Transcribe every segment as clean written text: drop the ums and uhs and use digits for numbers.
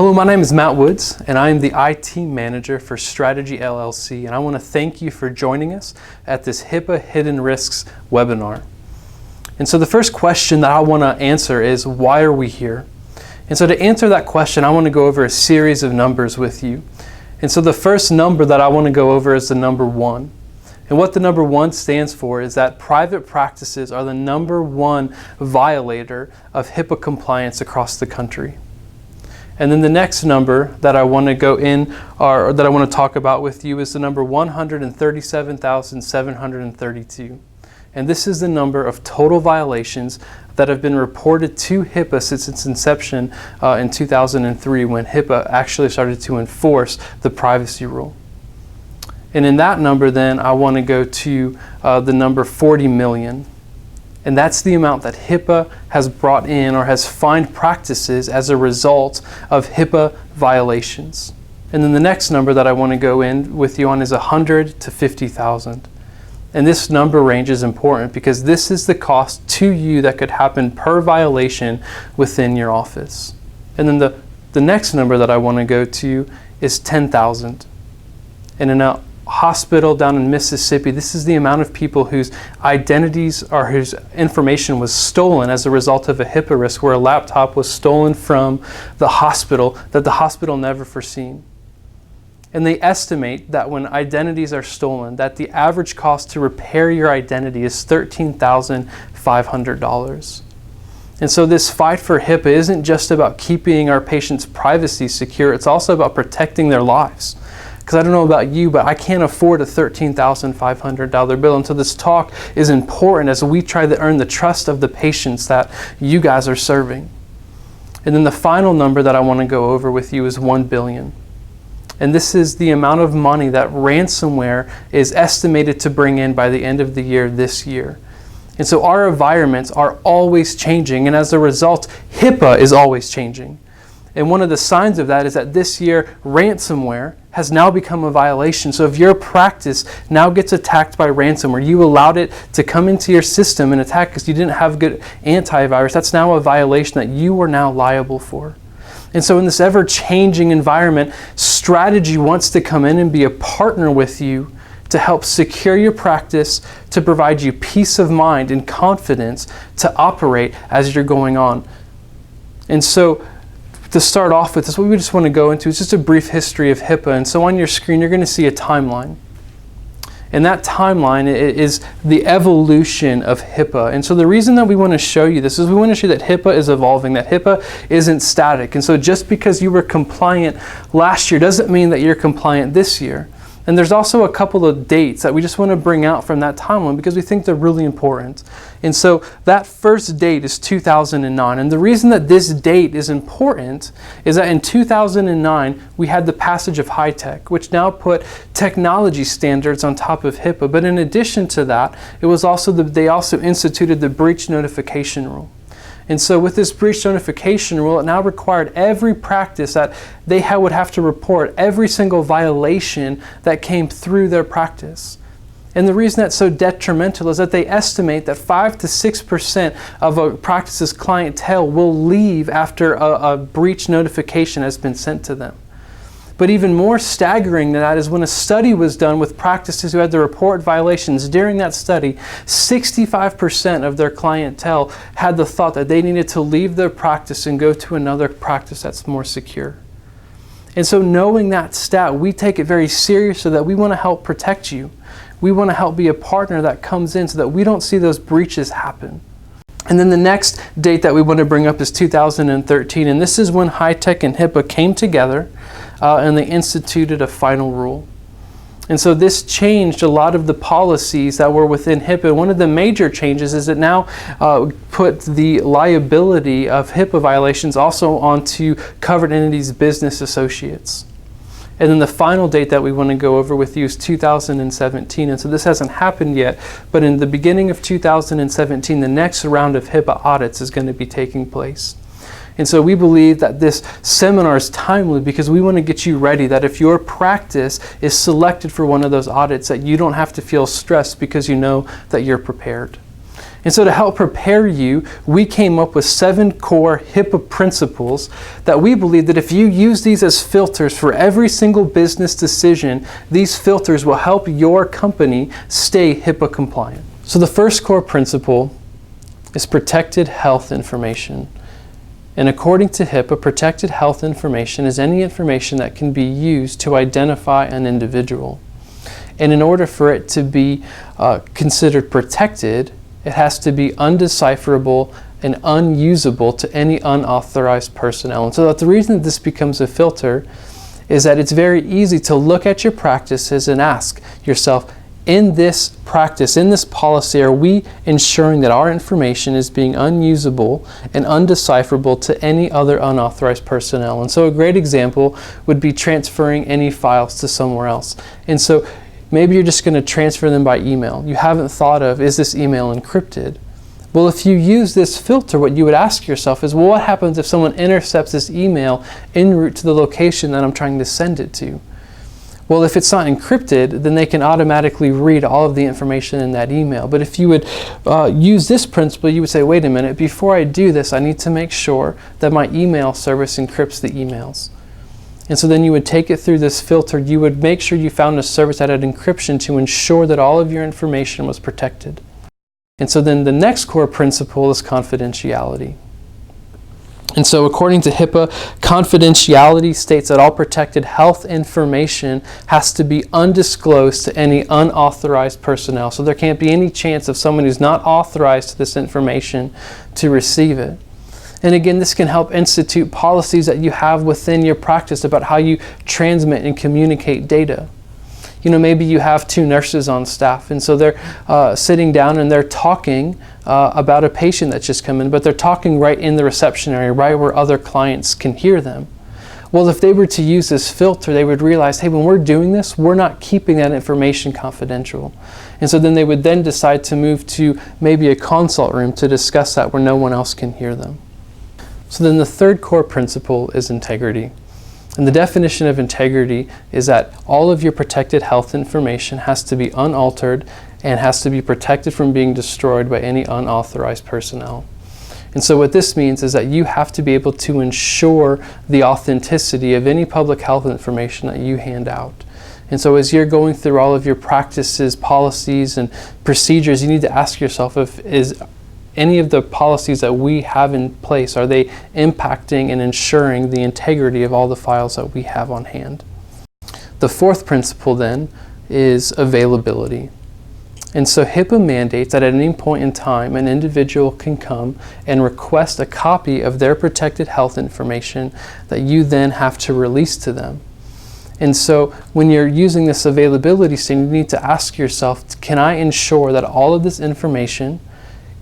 Hello, my name is Matt Woods, and I am the IT Manager for Strategy LLC, and I want to thank you for joining us at this HIPAA Hidden Risks webinar. And so the first question that I want to answer is, why are we here? And so to answer that question, I want to go over a series of numbers with you. And so the first number that I want to go over is the number 1. And what the number 1 stands for is that private practices are the number 1 violator of HIPAA compliance across the country. And then the next number that I want to go in, or that I want to talk about with you, is the number 137,732. And this is the number of total violations that have been reported to HIPAA since its inception in 2003, when HIPAA actually started to enforce the privacy rule. And in that number then, I want to go to the number 40 million. And that's the amount that HIPAA has brought in or has fined practices as a result of HIPAA violations. And then the next number that I want to go in with you on is 100 to 50,000. And this number range is important because this is the cost to you that could happen per violation within your office. And then the next number that I want to go to is 10,000. And in a hospital down in Mississippi, this is the amount of people whose identities or whose information was stolen as a result of a HIPAA risk, where a laptop was stolen from the hospital that the hospital never foreseen. And they estimate that when identities are stolen, that the average cost to repair your identity is $13,500. And so this fight for HIPAA isn't just about keeping our patients' privacy secure, it's also about protecting their lives. Because I don't know about you, but I can't afford a $13,500 bill. And so this talk is important as we try to earn the trust of the patients that you guys are serving. And then the final number that I want to go over with you is 1 billion. And this is the amount of money that ransomware is estimated to bring in by the end of the year this year. And so our environments are always changing, and as a result, HIPAA is always changing. And one of the signs of that is that this year, ransomware has now become a violation. So if your practice now gets attacked by ransomware, you allowed it to come into your system and attack because you didn't have good antivirus, that's now a violation that you are now liable for. And so in this ever-changing environment, Strategy wants to come in and be a partner with you to help secure your practice, to provide you peace of mind and confidence to operate as you're going on. And so to start off with, this what we just want to go into is just a brief history of HIPAA. And so on your screen, you're going to see a timeline. And that timeline is the evolution of HIPAA. And so the reason that we want to show you this is we want to show you that HIPAA is evolving, that HIPAA isn't static. And so just because you were compliant last year doesn't mean that you're compliant this year. And there's also a couple of dates that we just want to bring out from that timeline because we think they're really important. And so that first date is 2009. And the reason that this date is important is that in 2009, we had the passage of HITECH, which now put technology standards on top of HIPAA. But in addition to that, it was also they also instituted the breach notification rule. And so with this breach notification rule, it now required every practice that they would have to report every single violation that came through their practice. And the reason that's so detrimental is that they estimate that 5 to 6% of a practice's clientele will leave after a breach notification has been sent to them. But even more staggering than that is when a study was done with practices who had to report violations. During that study, 65% of their clientele had the thought that they needed to leave their practice and go to another practice that's more secure. And so knowing that stat, we take it very seriously that we want to help protect you. We want to help be a partner that comes in so that we don't see those breaches happen. And then the next date that we want to bring up is 2013, and this is when HITECH and HIPAA came together and they instituted a final rule. And so this changed a lot of the policies that were within HIPAA. One of the major changes is it now put the liability of HIPAA violations also onto covered entities' business associates. And then the final date that we want to go over with you is 2017. And so this hasn't happened yet, but in the beginning of 2017, the next round of HIPAA audits is going to be taking place. And so we believe that this seminar is timely because we want to get you ready, that if your practice is selected for one of those audits, that you don't have to feel stressed because you know that you're prepared. And so to help prepare you, we came up with 7 core HIPAA principles that we believe that if you use these as filters for every single business decision, these filters will help your company stay HIPAA compliant. So the first core principle is protected health information. And according to HIPAA, protected health information is any information that can be used to identify an individual. And in order for it to be considered protected, it has to be undecipherable and unusable to any unauthorized personnel. And so that the reason that this becomes a filter is that it's very easy to look at your practices and ask yourself, in this practice, in this policy, are we ensuring that our information is being unusable and undecipherable to any other unauthorized personnel? And so a great example would be transferring any files to somewhere else. And so maybe you're just going to transfer them by email. You haven't thought of, is this email encrypted? Well, if you use this filter, what you would ask yourself is, well, what happens if someone intercepts this email en route to the location that I'm trying to send it to? Well, if it's not encrypted, then they can automatically read all of the information in that email. But if you would use this principle, you would say, wait a minute, before I do this, I need to make sure that my email service encrypts the emails. And so then you would take it through this filter. You would make sure you found a service that had encryption to ensure that all of your information was protected. And so then the next core principle is confidentiality. And so according to HIPAA, confidentiality states that all protected health information has to be undisclosed to any unauthorized personnel. So there can't be any chance of someone who's not authorized to this information to receive it. And again, this can help institute policies that you have within your practice about how you transmit and communicate data. You know, maybe you have 2 nurses on staff, and so they're sitting down and they're talking about a patient that's just come in, but they're talking right in the reception area, right where other clients can hear them. Well, if they were to use this filter, they would realize, hey, when we're doing this, we're not keeping that information confidential. And so then they would then decide to move to maybe a consult room to discuss that where no one else can hear them. So then the third core principle is integrity. And the definition of integrity is that all of your protected health information has to be unaltered and has to be protected from being destroyed by any unauthorized personnel. And so what this means is that you have to be able to ensure the authenticity of any public health information that you hand out. And so as you're going through all of your practices, policies, and procedures, you need to ask yourself, is any of the policies that we have in place, are they impacting and ensuring the integrity of all the files that we have on hand? The fourth principle then is availability. And so HIPAA mandates that at any point in time, an individual can come and request a copy of their protected health information that you then have to release to them. And so when you're using this availability standard, you need to ask yourself, can I ensure that all of this information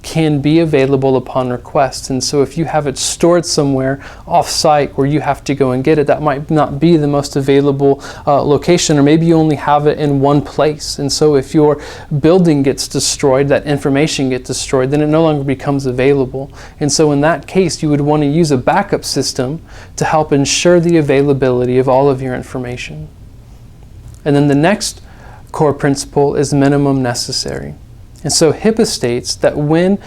can be available upon request? And so if you have it stored somewhere off-site where you have to go and get it, that might not be the most available location, or maybe you only have it in one place. And so if your building gets destroyed, that information gets destroyed, then it no longer becomes available. And so in that case, you would want to use a backup system to help ensure the availability of all of your information. And then the next core principle is minimum necessary. And so HIPAA states that when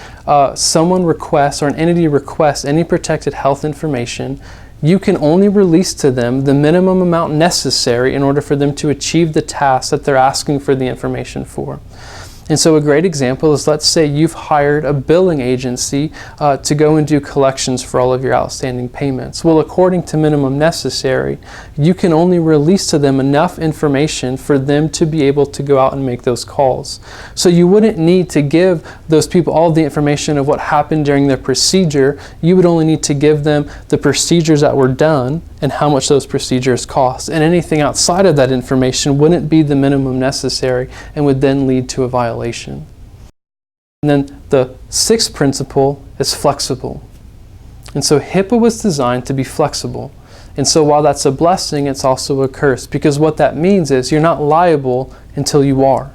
someone requests or an entity requests any protected health information, you can only release to them the minimum amount necessary in order for them to achieve the task that they're asking for the information for. And so a great example is, let's say you've hired a billing agency to go and do collections for all of your outstanding payments. Well, according to minimum necessary, you can only release to them enough information for them to be able to go out and make those calls. So you wouldn't need to give those people all the information of what happened during their procedure. You would only need to give them the procedures that were done and how much those procedures cost. And anything outside of that information wouldn't be the minimum necessary and would then lead to a violation. And then the sixth principle is flexible. And so HIPAA was designed to be flexible. And so while that's a blessing, it's also a curse, because what that means is you're not liable until you are.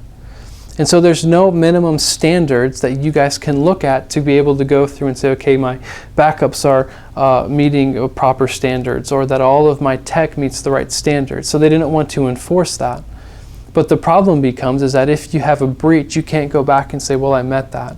And so there's no minimum standards that you guys can look at to be able to go through and say, okay, my backups are meeting proper standards, or that all of my tech meets the right standards. So they didn't want to enforce that. But the problem becomes is that if you have a breach, you can't go back and say, well, I met that.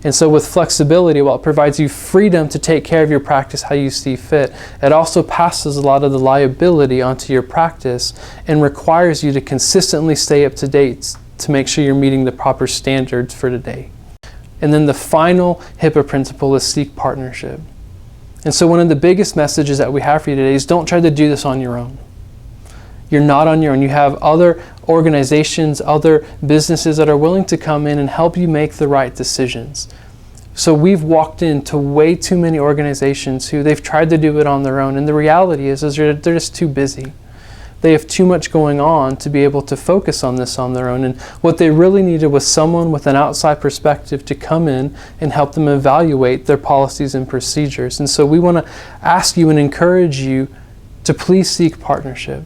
And so with flexibility, while it provides you freedom to take care of your practice how you see fit, it also passes a lot of the liability onto your practice and requires you to consistently stay up to date to make sure you're meeting the proper standards for today. And then the final HIPAA principle is seek partnership. And so one of the biggest messages that we have for you today is don't try to do this on your own. You're not on your own. You have other organizations, other businesses that are willing to come in and help you make the right decisions. So we've walked into way too many organizations who they've tried to do it on their own, and the reality is they're just too busy. They have too much going on to be able to focus on this on their own, and what they really needed was someone with an outside perspective to come in and help them evaluate their policies and procedures. And so we want to ask you and encourage you to please seek partnership.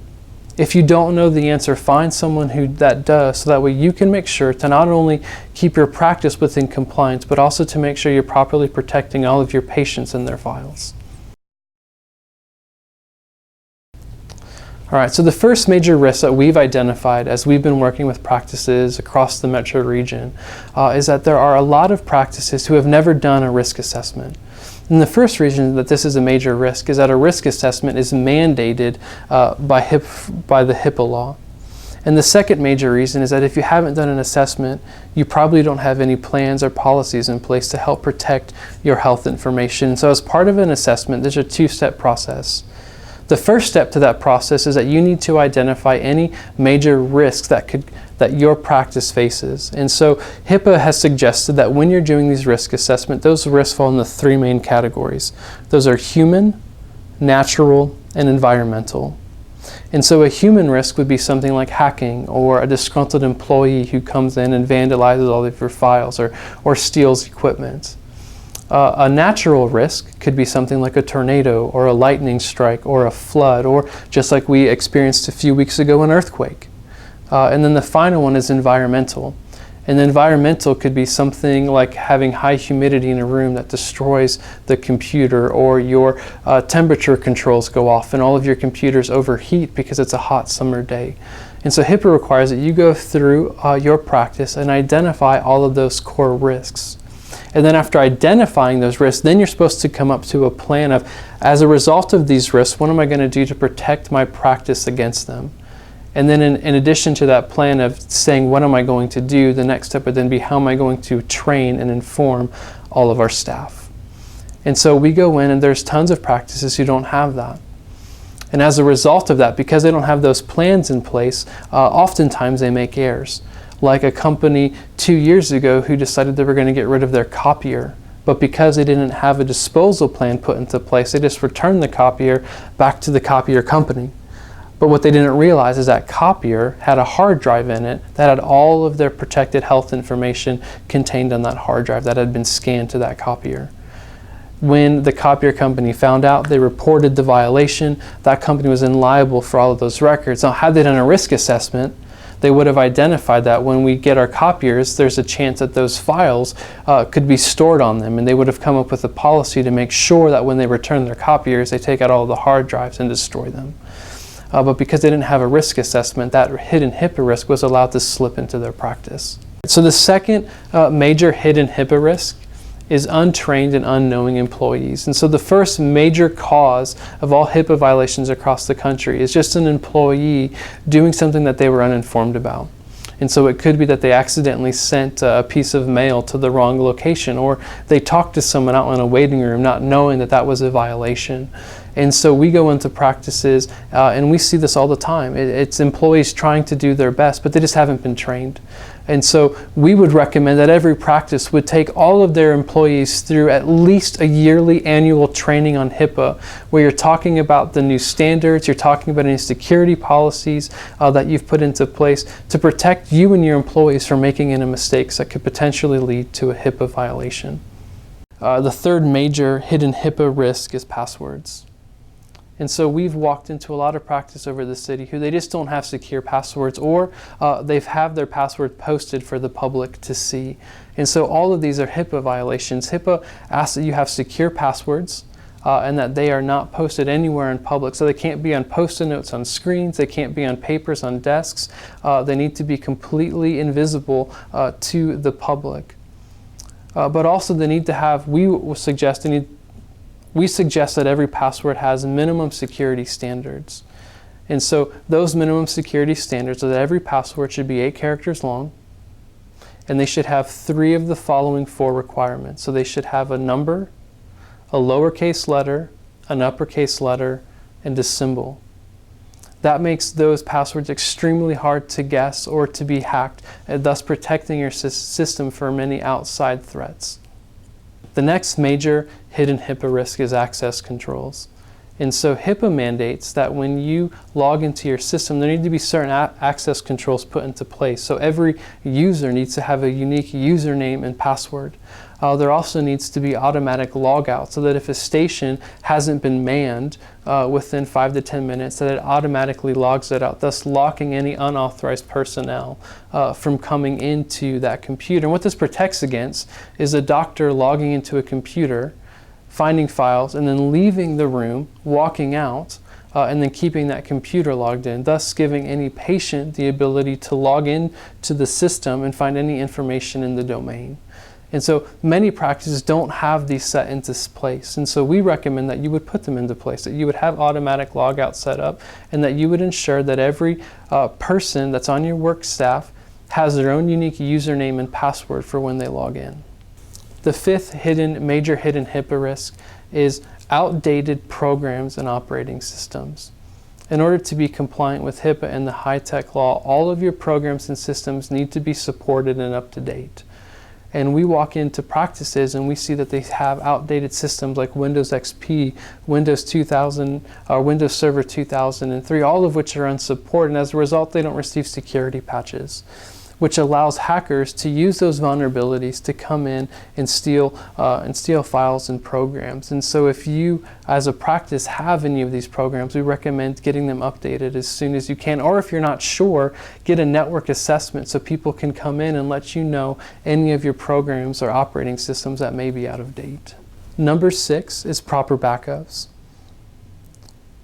If you don't know the answer, find someone that does, so that way you can make sure to not only keep your practice within compliance, but also to make sure you're properly protecting all of your patients and their files. All right, so the first major risk that we've identified as we've been working with practices across the metro region is that there are a lot of practices who have never done a risk assessment. And the first reason that this is a major risk is that a risk assessment is mandated by the HIPAA law. And the second major reason is that if you haven't done an assessment, you probably don't have any plans or policies in place to help protect your health information. So as part of an assessment, there's a two-step process. The first step to that process is that you need to identify any major risks that your practice faces. And so HIPAA has suggested that when you're doing these risk assessments, those risks fall into three main categories. Those are human, natural, and environmental. And so a human risk would be something like hacking or a disgruntled employee who comes in and vandalizes all of your files or steals equipment. A natural risk could be something like a tornado or a lightning strike or a flood, or just like we experienced a few weeks ago, an earthquake. And then the final one is environmental. And environmental could be something like having high humidity in a room that destroys the computer, or your temperature controls go off and all of your computers overheat because it's a hot summer day. And so HIPAA requires that you go through your practice and identify all of those core risks. And then after identifying those risks, then you're supposed to come up to a plan of, as a result of these risks, what am I going to do to protect my practice against them? And then in addition to that plan of saying, what am I going to do, the next step would then be, how am I going to train and inform all of our staff? And so we go in, and there's tons of practices who don't have that. And as a result of that, because they don't have those plans in place, oftentimes they make errors. Like a company 2 years ago who decided they were going to get rid of their copier, but because they didn't have a disposal plan put into place, they just returned the copier back to the copier company. But what they didn't realize is that copier had a hard drive in it that had all of their protected health information contained on that hard drive that had been scanned to that copier. When the copier company found out, they reported the violation. That company was then liable for all of those records. Now, had they done a risk assessment, they would have identified that when we get our copiers, there's a chance that those files could be stored on them, and they would have come up with a policy to make sure that when they return their copiers, they take out all the hard drives and destroy them. But because they didn't have a risk assessment, that hidden HIPAA risk was allowed to slip into their practice. So the second major hidden HIPAA risk is untrained and unknowing employees. And so the first major cause of all HIPAA violations across the country is just an employee doing something that they were uninformed about. And so it could be that they accidentally sent a piece of mail to the wrong location, or they talked to someone out in a waiting room not knowing that that was a violation. And so we go into practices and we see this all the time. It's employees trying to do their best, but they just haven't been trained. And so we would recommend that every practice would take all of their employees through at least a yearly annual training on HIPAA, where you're talking about the new standards, you're talking about any security policies that you've put into place to protect you and your employees from making any mistakes that could potentially lead to a HIPAA violation. The third major hidden HIPAA risk is passwords. And so we've walked into a lot of practice over the city who they just don't have secure passwords, or they've have their password posted for the public to see. And so all of these are HIPAA violations. HIPAA asks that you have secure passwords and that they are not posted anywhere in public. So they can't be on Post-it notes on screens, they can't be on papers on desks. They need to be completely invisible to the public. but also the need to have, we suggest that every password has minimum security standards. And so those minimum security standards are that every password should be 8 characters long, and they should have 3 of the following 4 requirements. So they should have a number, a lowercase letter, an uppercase letter, and a symbol. That makes those passwords extremely hard to guess or to be hacked, and thus protecting your system from any outside threats. The next major hidden HIPAA risk is access controls. And so HIPAA mandates that when you log into your system, there need to be certain access controls put into place. So every user needs to have a unique username and password. There also needs to be automatic logout, so that if a station hasn't been manned within 5 to 10 minutes, that it automatically logs it out, thus locking any unauthorized personnel from coming into that computer. And what this protects against is a doctor logging into a computer, finding files, and then leaving the room, walking out, and then keeping that computer logged in, thus giving any patient the ability to log in to the system and find any information in the domain. And so many practices don't have these set into place. And so we recommend that you would put them into place, that you would have automatic logout set up, and that you would ensure that every person that's on your work staff has their own unique username and password for when they log in. The 5th major hidden HIPAA risk is outdated programs and operating systems. In order to be compliant with HIPAA and the high-tech law, all of your programs and systems need to be supported and up to date. And we walk into practices and we see that they have outdated systems like Windows XP, Windows 2000, or Windows Server 2003, all of which are unsupported, and as a result they don't receive security patches, which allows hackers to use those vulnerabilities to come in and steal files and programs. And so if you, as a practice, have any of these programs, we recommend getting them updated as soon as you can. Or if you're not sure, get a network assessment so people can come in and let you know any of your programs or operating systems that may be out of date. Number 6 is proper backups.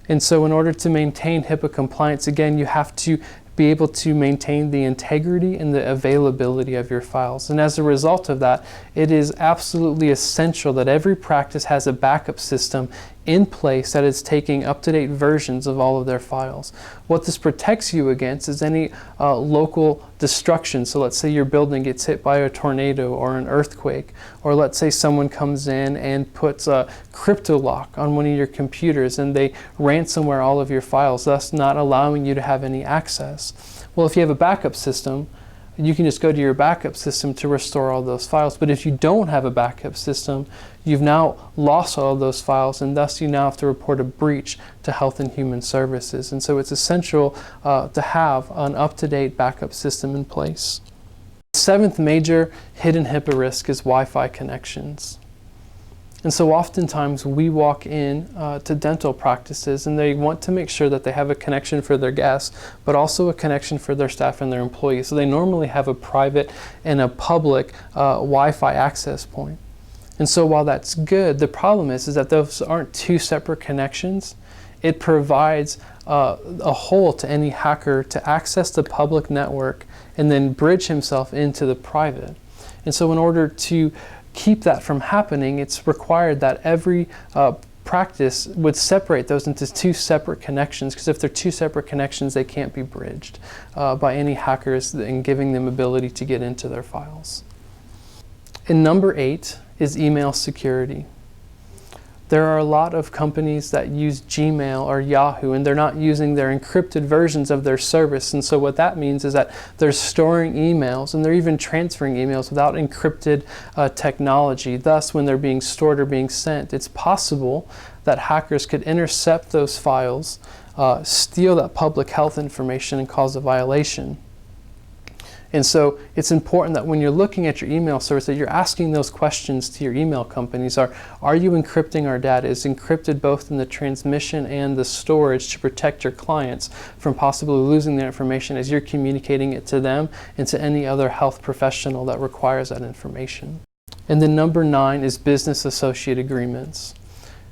And so in order to maintain HIPAA compliance, again, you have to be able to maintain the integrity and the availability of your files. And as a result of that, it is absolutely essential that every practice has a backup system in place that is taking up-to-date versions of all of their files. What this protects you against is any local destruction. So let's say your building gets hit by a tornado or an earthquake, or let's say someone comes in and puts a crypto lock on one of your computers and they ransomware all of your files, thus not allowing you to have any access. Well, if you have a backup system, you can just go to your backup system to restore all those files. But if you don't have a backup system, you've now lost all of those files, and thus you now have to report a breach to Health and Human Services. And so it's essential to have an up-to-date backup system in place. The 7th major hidden HIPAA risk is Wi-Fi connections. And so oftentimes we walk in to dental practices and they want to make sure that they have a connection for their guests, but also a connection for their staff and their employees. So they normally have a private and a public Wi-Fi access point. And so while that's good, the problem is that those aren't 2 separate connections. It provides a hole to any hacker to access the public network and then bridge himself into the private. And so in order to keep that from happening, it's required that every practice would separate those into 2 separate connections, because if they're 2 separate connections, they can't be bridged by any hackers and giving them ability to get into their files. And number 8 is email security. There are a lot of companies that use Gmail or Yahoo, and they're not using their encrypted versions of their service. And so what that means is that they're storing emails and they're even transferring emails without encrypted technology. Thus, when they're being stored or being sent, it's possible that hackers could intercept those files, steal that public health information, and cause a violation. And so it's important that when you're looking at your email service that you're asking those questions to your email companies. Are you encrypting our data? Is encrypted both in the transmission and the storage to protect your clients from possibly losing their information as you're communicating it to them and to any other health professional that requires that information. And then number 9 is business associate agreements.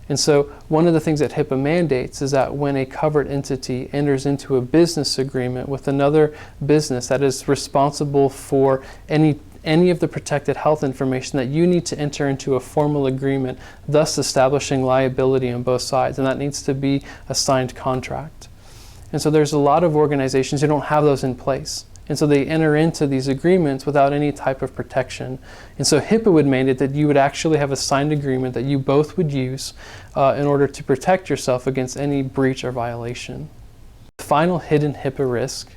And so one of the things that HIPAA mandates is that when a covered entity enters into a business agreement with another business that is responsible for any any of the protected health information, that you need to enter into a formal agreement, thus establishing liability on both sides, and that needs to be a signed contract. And so there's a lot of organizations who don't have those in place. And so they enter into these agreements without any type of protection. And so HIPAA would mandate that you would actually have a signed agreement that you both would use in order to protect yourself against any breach or violation. The final hidden HIPAA risk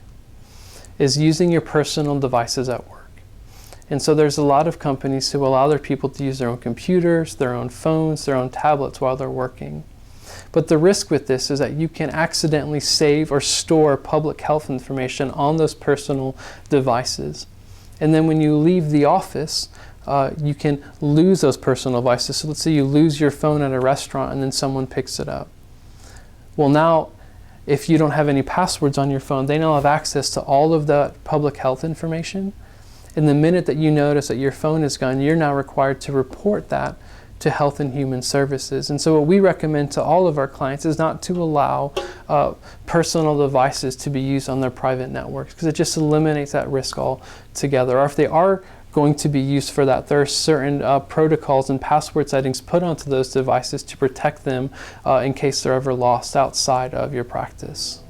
is using your personal devices at work. And so there's a lot of companies who allow their people to use their own computers, their own phones, their own tablets while they're working. But the risk with this is that you can accidentally save or store public health information on those personal devices. And then when you leave the office, you can lose those personal devices. So let's say you lose your phone at a restaurant and then someone picks it up. Well, now, if you don't have any passwords on your phone, they now have access to all of that public health information. And the minute that you notice that your phone is gone, you're now required to report that to Health and Human Services. And so what we recommend to all of our clients is not to allow personal devices to be used on their private networks, because it just eliminates that risk altogether. Or if they are going to be used for that, there are certain protocols and password settings put onto those devices to protect them in case they're ever lost outside of your practice.